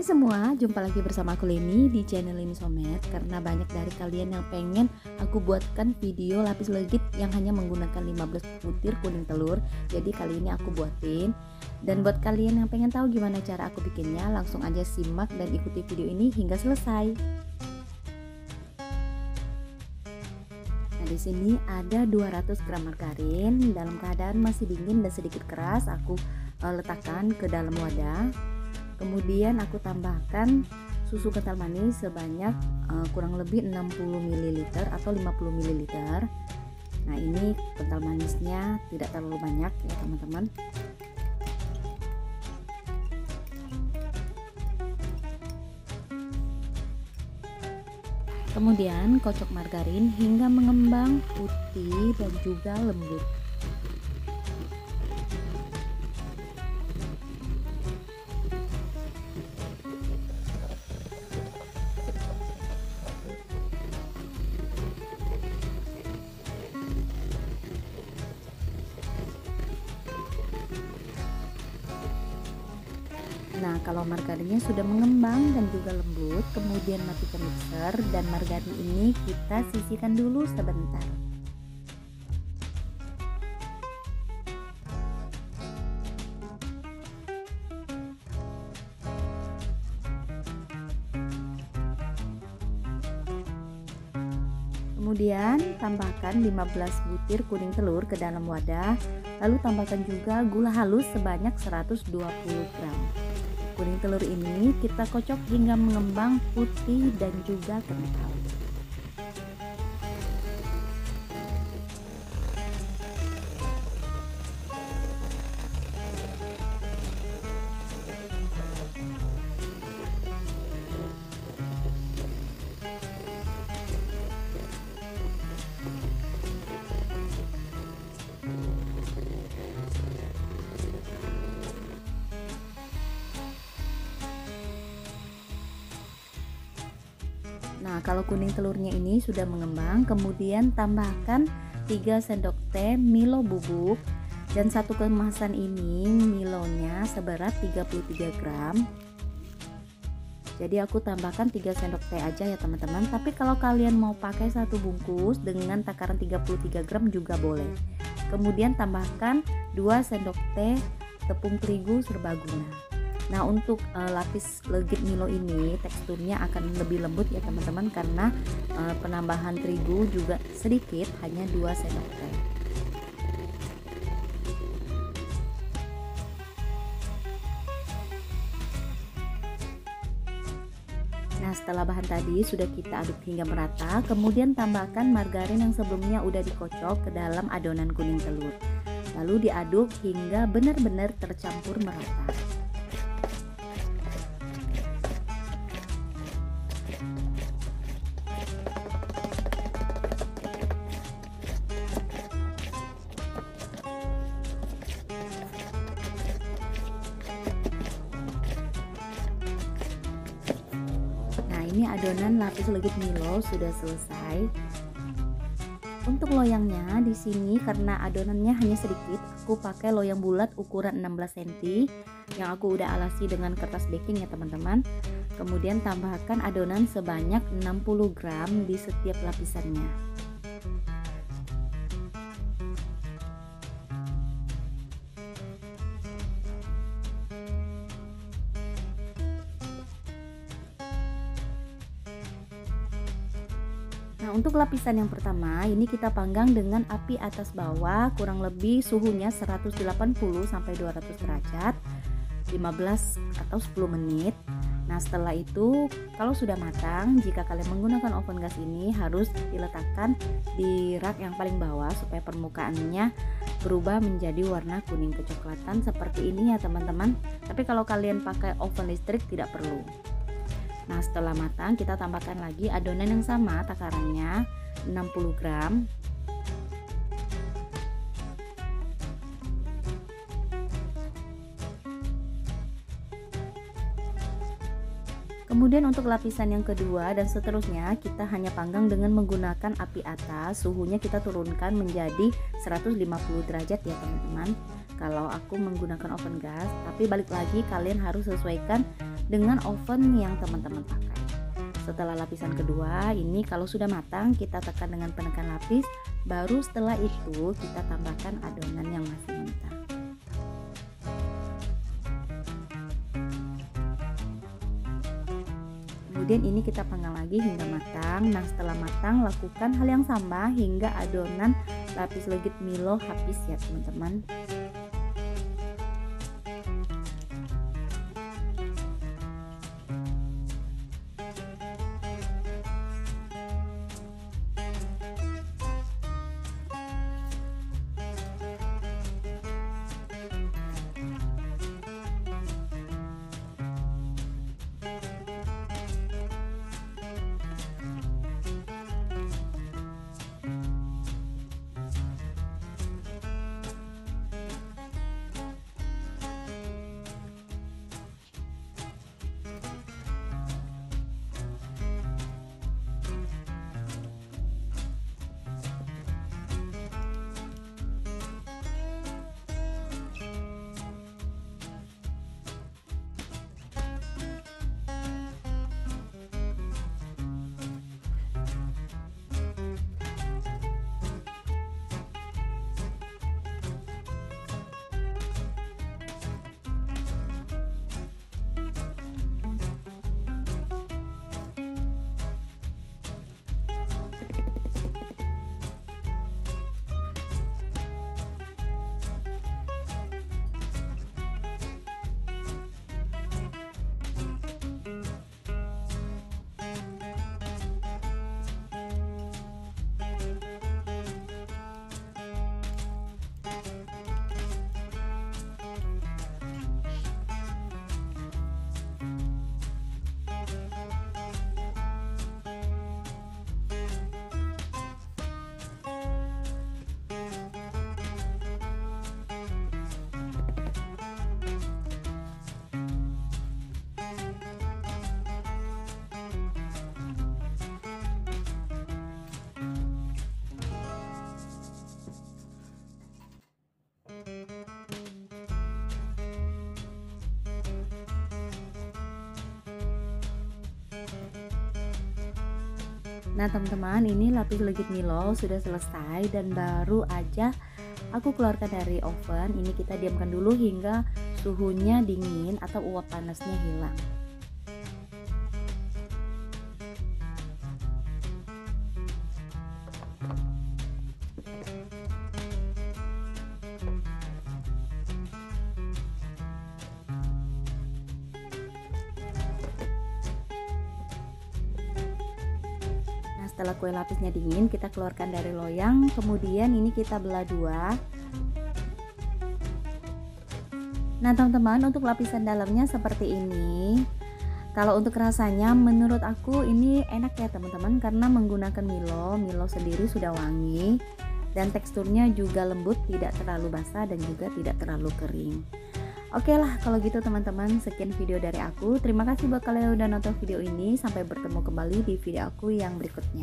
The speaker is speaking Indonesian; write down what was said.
Hai semua, jumpa lagi bersama aku Leni di channel Leni Somet. Karena banyak dari kalian yang pengen aku buatkan video lapis legit yang hanya menggunakan 15 butir kuning telur. Jadi kali ini aku buatin. Dan buat kalian yang pengen tahu gimana cara aku bikinnya, langsung aja simak dan ikuti video ini hingga selesai. Nah, di sini ada 200 gram margarin dalam keadaan masih dingin dan sedikit keras. Aku letakkan ke dalam wadah. Kemudian aku tambahkan susu kental manis sebanyak kurang lebih 60 ml atau 50 ml. Nah, ini kental manisnya tidak terlalu banyak ya teman-teman. Kemudian kocok margarin hingga mengembang putih dan juga lembut. Nah, kalau margarinnya sudah mengembang dan juga lembut, kemudian matikan mixer dan margarin ini kita sisihkan dulu sebentar. Kemudian tambahkan 15 butir kuning telur ke dalam wadah, lalu tambahkan juga gula halus sebanyak 120 gram. Kuning telur ini kita kocok hingga mengembang putih dan juga kental. Nah, kalau kuning telurnya ini sudah mengembang, kemudian tambahkan 3 sendok teh Milo bubuk, dan satu kemasan ini Milonya seberat 33 gram. Jadi aku tambahkan 3 sendok teh aja ya teman-teman, tapi kalau kalian mau pakai satu bungkus dengan takaran 33 gram juga boleh. Kemudian tambahkan 2 sendok teh tepung terigu serbaguna. Nah, untuk lapis legit Milo ini teksturnya akan lebih lembut ya teman-teman, karena penambahan terigu juga sedikit, hanya 2 sendok teh. Nah, setelah bahan tadi sudah kita aduk hingga merata, kemudian tambahkan margarin yang sebelumnya udah dikocok ke dalam adonan kuning telur. Lalu diaduk hingga benar-benar tercampur merata. Ini adonan lapis legit Milo sudah selesai. Untuk loyangnya di sini karena adonannya hanya sedikit, aku pakai loyang bulat ukuran 16 cm yang aku udah alasi dengan kertas baking ya teman-teman. Kemudian tambahkan adonan sebanyak 60 gram di setiap lapisannya. Nah, untuk lapisan yang pertama ini kita panggang dengan api atas bawah, kurang lebih suhunya 180 sampai 200 derajat 15 atau 10 menit. Nah, setelah itu kalau sudah matang, jika kalian menggunakan oven gas ini harus diletakkan di rak yang paling bawah supaya permukaannya berubah menjadi warna kuning kecoklatan seperti ini ya teman-teman. Tapi kalau kalian pakai oven listrik tidak perlu. Nah, setelah matang kita tambahkan lagi adonan yang sama takarannya 60 gram. Kemudian untuk lapisan yang kedua dan seterusnya kita hanya panggang dengan menggunakan api atas, suhunya kita turunkan menjadi 150 derajat ya teman-teman. Kalau aku menggunakan oven gas, tapi balik lagi kalian harus sesuaikan dengan oven yang teman-teman pakai. Setelah lapisan kedua ini kalau sudah matang, kita tekan dengan penekan lapis, baru setelah itu kita tambahkan adonan yang masih mentah. Kemudian ini kita panggang lagi hingga matang. Nah, setelah matang lakukan hal yang sama hingga adonan lapis legit Milo habis ya teman-teman. Nah teman-teman, ini lapis legit Milo sudah selesai dan baru aja aku keluarkan dari oven. Ini kita diamkan dulu hingga suhunya dingin atau uap panasnya hilang. Setelah kue lapisnya dingin, kita keluarkan dari loyang, kemudian ini kita belah dua. Nah teman-teman, untuk lapisan dalamnya seperti ini. Kalau untuk rasanya menurut aku ini enak ya teman-teman, karena menggunakan Milo sendiri sudah wangi dan teksturnya juga lembut, tidak terlalu basah dan juga tidak terlalu kering. Oke lah kalau gitu teman-teman, sekian video dari aku. Terima kasih buat kalian yang udah nonton video ini. Sampai bertemu kembali di video aku yang berikutnya.